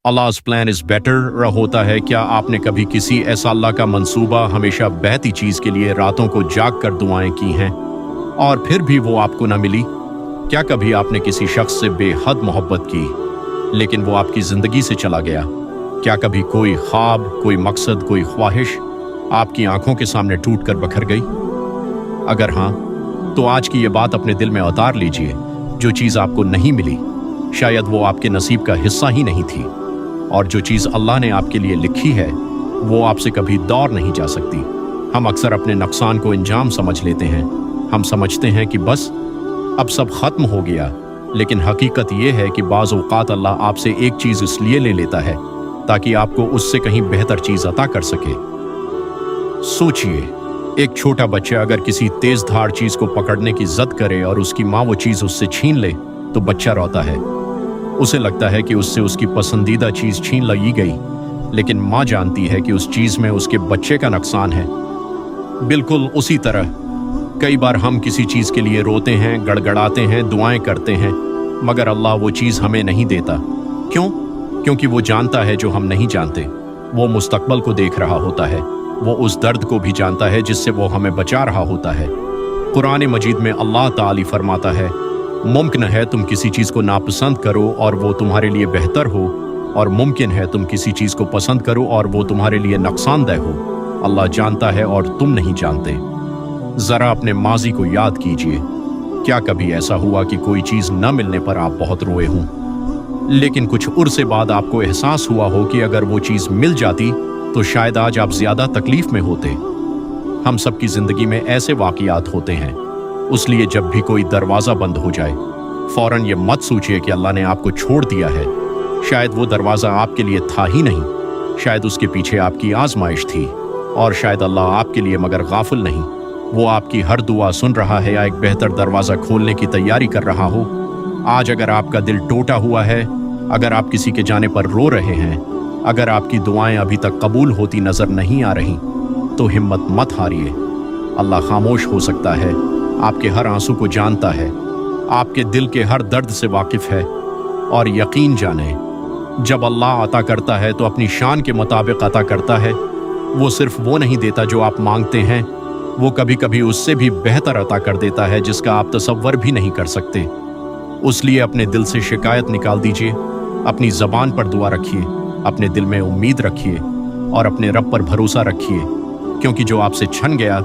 Allah's plan is better होता है। क्या आपने कभी किसी ऐसा अल्लाह का मंसूबा हमेशा बहती चीज़ के लिए रातों को जाग कर दुआएं की हैं और फिर भी वो आपको न मिली? क्या कभी आपने किसी शख्स से बेहद मोहब्बत की लेकिन वो आपकी ज़िंदगी से चला गया? क्या कभी कोई ख्वाब, कोई मकसद, कोई ख्वाहिश आपकी आंखों के सामने टूट कर बखर गई? अगर हाँ, तो आज की ये बात अपने दिल में उतार लीजिए। जो चीज़ आपको नहीं मिली शायद वो आपके नसीब का हिस्सा ही नहीं थी, और जो चीज़ अल्लाह ने आपके लिए लिखी है वो आपसे कभी दौर नहीं जा सकती। हम अक्सर अपने नुकसान को इंजाम समझ लेते हैं। हम समझते हैं कि बस अब सब खत्म हो गया, लेकिन हकीकत ये है कि बाज़ औक़ात अल्लाह आपसे एक चीज़ इसलिए ले लेता है ताकि आपको उससे कहीं बेहतर चीज़ अता कर सके। सोचिए, एक छोटा बच्चा अगर किसी तेज धार चीज़ को पकड़ने की जिद करे और उसकी माँ वो चीज़ उससे छीन ले तो बच्चा रोता है। उसे लगता है कि उससे उसकी पसंदीदा चीज़ छीन ली गई, लेकिन माँ जानती है कि उस चीज़ में उसके बच्चे का नुकसान है। बिल्कुल उसी तरह कई बार हम किसी चीज़ के लिए रोते हैं, गड़गड़ाते हैं, दुआएं करते हैं, मगर अल्लाह वो चीज़ हमें नहीं देता। क्यों? क्योंकि वो जानता है जो हम नहीं जानते। वो मुस्तकबल को देख रहा होता है। वो उस दर्द को भी जानता है जिससे वो हमें बचा रहा होता है। कुरान मजीद में अल्लाह ताली फरमाता है, मुमकिन है तुम किसी चीज़ को नापसंद करो और वो तुम्हारे लिए बेहतर हो, और मुमकिन है तुम किसी चीज़ को पसंद करो और वो तुम्हारे लिए नुकसानदेह हो। अल्लाह जानता है और तुम नहीं जानते। ज़रा अपने माजी को याद कीजिए। क्या कभी ऐसा हुआ कि कोई चीज़ न मिलने पर आप बहुत रोए हों, लेकिन कुछ उर्से बाद आपको एहसास हुआ हो कि अगर वो चीज़ मिल जाती तो शायद आज आप ज़्यादा तकलीफ में होते? हम सबकी ज़िंदगी में ऐसे वाक़ियात होते हैं। उसलिए जब भी कोई दरवाज़ा बंद हो जाए फ़ौरन ये मत सोचिए कि अल्लाह ने आपको छोड़ दिया है। शायद वो दरवाज़ा आपके लिए था ही नहीं, शायद उसके पीछे आपकी आजमाइश थी, और शायद अल्लाह आपके लिए मगर गाफिल नहीं। वो आपकी हर दुआ सुन रहा है या एक बेहतर दरवाज़ा खोलने की तैयारी कर रहा हो। आज अगर आपका दिल टूटा हुआ है, अगर आप किसी के जाने पर रो रहे हैं, अगर आपकी दुआएं अभी तक कबूल होती नज़र नहीं आ रही, तो हिम्मत मत हारिए। अल्लाह खामोश हो सकता है, आपके हर आंसू को जानता है, आपके दिल के हर दर्द से वाकिफ़ है, और यकीन जाने जब अल्लाह अता करता है तो अपनी शान के मुताबिक अता करता है। वो सिर्फ वो नहीं देता जो आप मांगते हैं, वो कभी कभी उससे भी बेहतर अता कर देता है जिसका आप तसव्वुर भी नहीं कर सकते। उसलिए अपने दिल से शिकायत निकाल दीजिए, अपनी ज़बान पर दुआ रखिए, अपने दिल में उम्मीद रखिए और अपने रब पर भरोसा रखिए, क्योंकि जो आपसे छन गया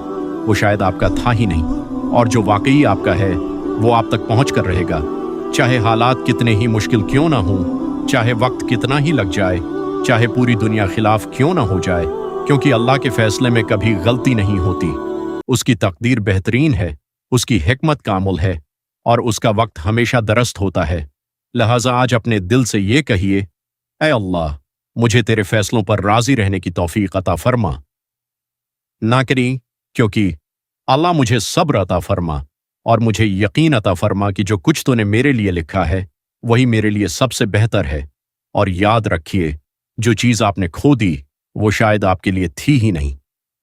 वो शायद आपका था ही नहीं, और जो वाकई आपका है वो आप तक पहुंच कर रहेगा। चाहे हालात कितने ही मुश्किल क्यों ना हों, चाहे वक्त कितना ही लग जाए, चाहे पूरी दुनिया खिलाफ क्यों ना हो जाए, क्योंकि अल्लाह के फैसले में कभी गलती नहीं होती। उसकी तकदीर बेहतरीन है, उसकी हिकमत कामुल है, और उसका वक्त हमेशा दरस्त होता है। लिहाजा आज अपने दिल से ये कहिए, ऐ अल्लाह, मुझे तेरे फैसलों पर राजी रहने की तौफीक अता फरमा। ना करी, क्योंकि अल्लाह मुझे सब्र अता फरमा और मुझे यकीन अता फरमा कि जो कुछ तूने मेरे लिए लिखा है वही मेरे लिए सबसे बेहतर है। और याद रखिए, जो चीज़ आपने खो दी वो शायद आपके लिए थी ही नहीं,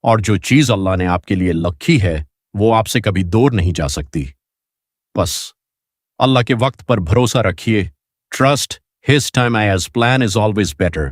और जो चीज़ अल्लाह ने आपके लिए लिखी है वो आपसे कभी दूर नहीं जा सकती। बस अल्लाह के वक्त पर भरोसा रखिए। Trust his time as plan is always better.